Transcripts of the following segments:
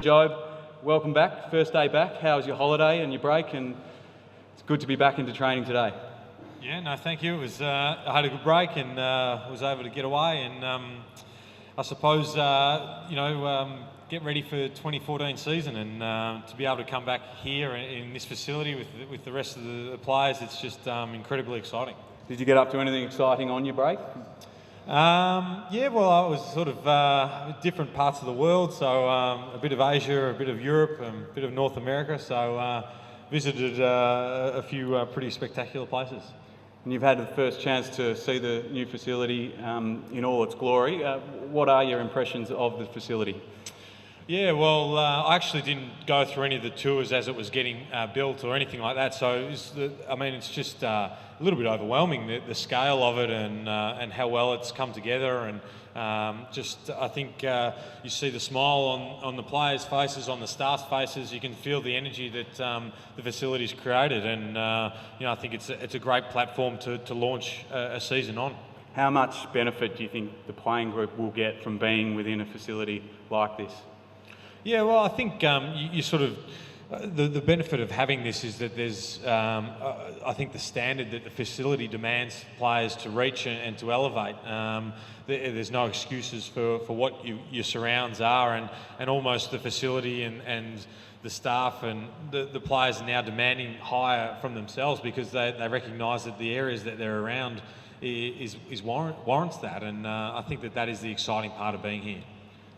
Jobe, welcome back. First day back. How was your holiday and your break? And it's good to be back into training today. Yeah, no, thank you. It was I had a good break and was able to get away and I suppose get ready for the 2014 season and to be able to come back here in this facility with the rest of the players, it's just incredibly exciting. Did you get up to anything exciting on your break? Yeah, well, I was sort of different parts of the world, so a bit of Asia, a bit of Europe, and a bit of North America, so visited a few pretty spectacular places. And you've had the first chance to see the new facility in all its glory. What are your impressions of the facility? Yeah, well, I actually didn't go through any of the tours as it was getting built or anything like that. So, it's just a little bit overwhelming, the scale of it and how well it's come together. And I think you see the smile on the players' faces, on the staff's faces. You can feel the energy that the facility's created. And, I think it's a great platform to launch a season on. How much benefit do you think the playing group will get from being within a facility like this? Yeah, well, I think you sort of the benefit of having this is that there's I think the standard that the facility demands players to reach and to elevate. There's no excuses for what your surrounds are, and almost the facility and the staff and the players are now demanding higher from themselves because they recognise that the areas that they're around warrants that, and I think that is the exciting part of being here.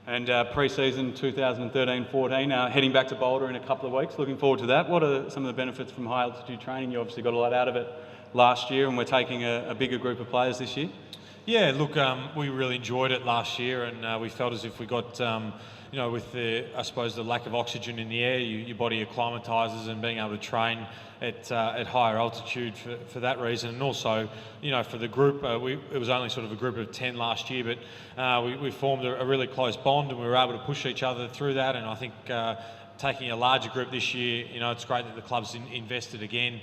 And pre-season 2013-14, heading back to Boulder in a couple of weeks. Looking forward to that. What are some of the benefits from high altitude training? You obviously got a lot out of it last year, and we're taking a bigger group of players this year. Yeah, look, we really enjoyed it last year, and we felt as if we got, with the lack of oxygen in the air, your body acclimatises, and being able to train at higher altitude for that reason, and also, for the group, it was only sort of a group of 10 last year, but we formed a really close bond, and we were able to push each other through that, and I think taking a larger group this year, it's great that the club's invested again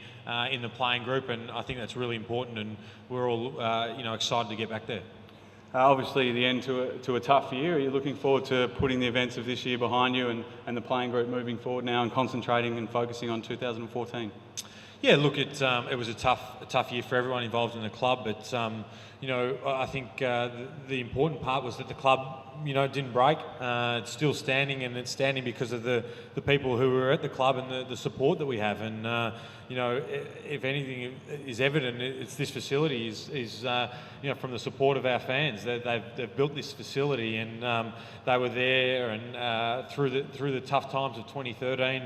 in the playing group, and I think that's really important, and we're all, excited to get back there. Obviously, the end to a tough year. Are you looking forward to putting the events of this year behind you and the playing group moving forward now and concentrating and focusing on 2014? Yeah, look, it was a tough year for everyone involved in the club, but I think the important part was that the club didn't break. It's still standing, and it's standing because of the people who were at the club and the support that we have. And if anything is evident, it's this facility is from the support of our fans. They've built this facility, and they were there and through the tough times of 2013.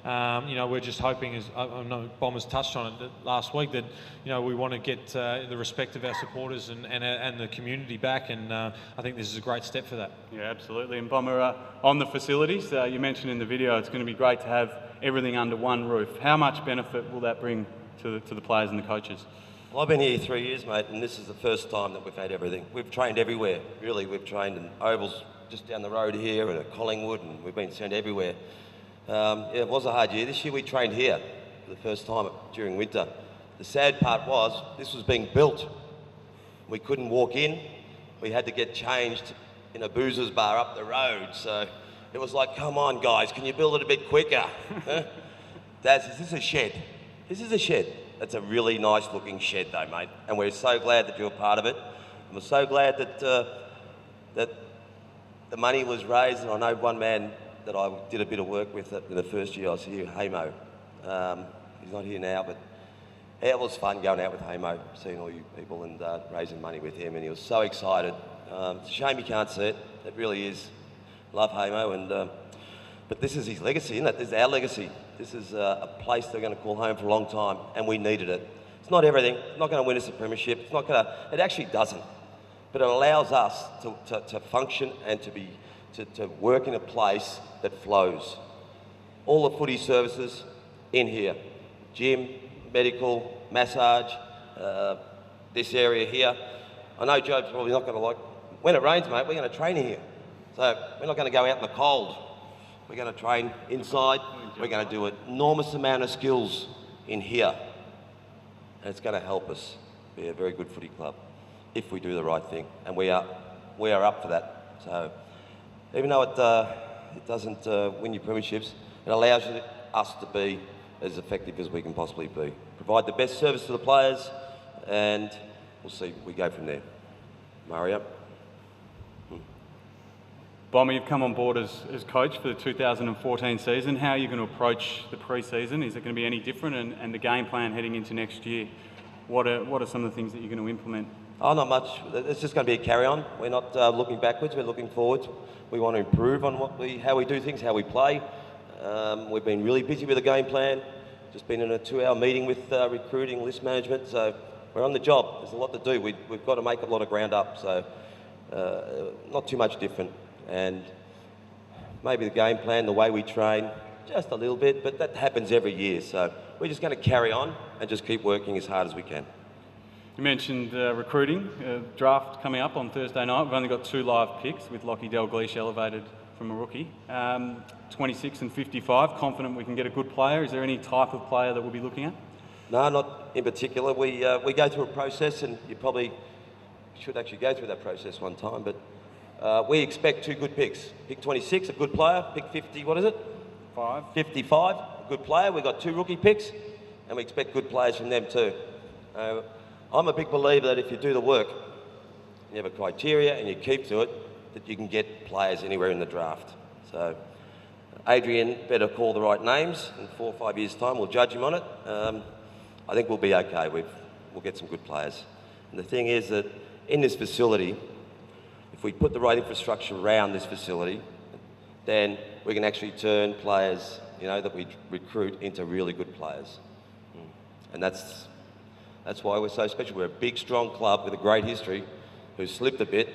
And we're just hoping, as I know Bombers touched on it last week, that we want to get the respect of our supporters and the community back. And I think this is a great step for that. Yeah, absolutely. And Bomber, on the facilities, you mentioned in the video, it's going to be great to have everything under one roof. How much benefit will that bring to the players and the coaches? Well, I've been here 3 years, mate, and this is the first time that we've had everything. We've trained everywhere, really. We've trained in ovals just down the road here and at Collingwood, and we've been sent everywhere. It was a hard year. This year we trained here for the first time during winter. The sad part was this was being built. We couldn't walk in. We had to get changed in a boozer's bar up the road. So it was like, come on, guys, can you build it a bit quicker? Dad, is this a shed? This is a shed. That's a really nice looking shed though, mate. And we're so glad that you're part of it. And we're so glad that that the money was raised. And I know one man that I did a bit of work with in the first year I was here, Hamo. He's not here now, but it was fun going out with Hamo, seeing all you people and raising money with him, and he was so excited. It's a shame you can't see it. It really is. Love Hamo, and but this is his legacy, isn't it? This is our legacy. This is a place they're going to call home for a long time, and we needed it. It's not everything. It's not going to win us a premiership. It's not going to. It actually doesn't. But it allows us to function and to work in a place that flows. All the footy services in here, gym, medical, massage, this area here. I know Jobe's probably not going to like, when it rains, mate, we're going to train here. So we're not going to go out in the cold. We're going to train inside. We're going to do an enormous amount of skills in here. And it's going to help us be a very good footy club if we do the right thing. And we are up for that. So even though it doesn't win you premierships. It allows us to be as effective as we can possibly be. Provide the best service to the players, and we'll see. We go from there. Mario. Bomber, you've come on board as coach for the 2014 season. How are you going to approach the pre-season? Is it going to be any different? And the game plan heading into next year, what are some of the things that you're going to implement? Oh, not much. It's just going to be a carry-on. We're not looking backwards. We're looking forwards. We want to improve on how we do things, how we play. We've been really busy with the game plan. Just been in a 2-hour meeting with recruiting, list management. So we're on the job. There's a lot to do. We've got to make a lot of ground up. So not too much different. And maybe the game plan, the way we train, just a little bit, but that happens every year. So we're just going to carry on and just keep working as hard as we can. You mentioned recruiting, draft coming up on Thursday night. We've only got 2 live picks with Lockie Dalglish elevated from a rookie. 26 and 55, confident we can get a good player. Is there any type of player that we'll be looking at? No, not in particular. We go through a process, and you probably should actually go through that process one time, but we expect 2 good picks. Pick 26, a good player. Pick 50, what is it? 55, a good player. We've got 2 rookie picks, and we expect good players from them too. I'm a big believer that if you do the work, you have a criteria and you keep to it, that you can get players anywhere in the draft. So Adrian better call the right names. In 4 or 5 years' time, we'll judge him on it. I think we'll be okay. We'll get some good players. And the thing is that in this facility, if we put the right infrastructure around this facility, then we can actually turn players, that we recruit into really good players. And that's why we're so special. We're a big, strong club with a great history who's slipped a bit,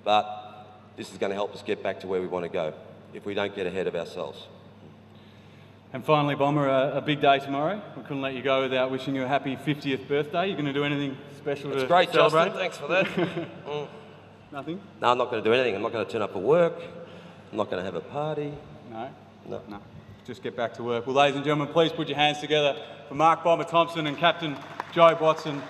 but this is going to help us get back to where we want to go if we don't get ahead of ourselves. And finally, Bomber, a big day tomorrow. We couldn't let you go without wishing you a happy 50th birthday. You're going to do anything special to celebrate? That's great, Justin. Thanks for that. Nothing? No, I'm not going to do anything. I'm not going to turn up for work. I'm not going to have a party. No. Just get back to work. Well, ladies and gentlemen, please put your hands together for Mark Bomber Thompson and Captain Jobe Watson.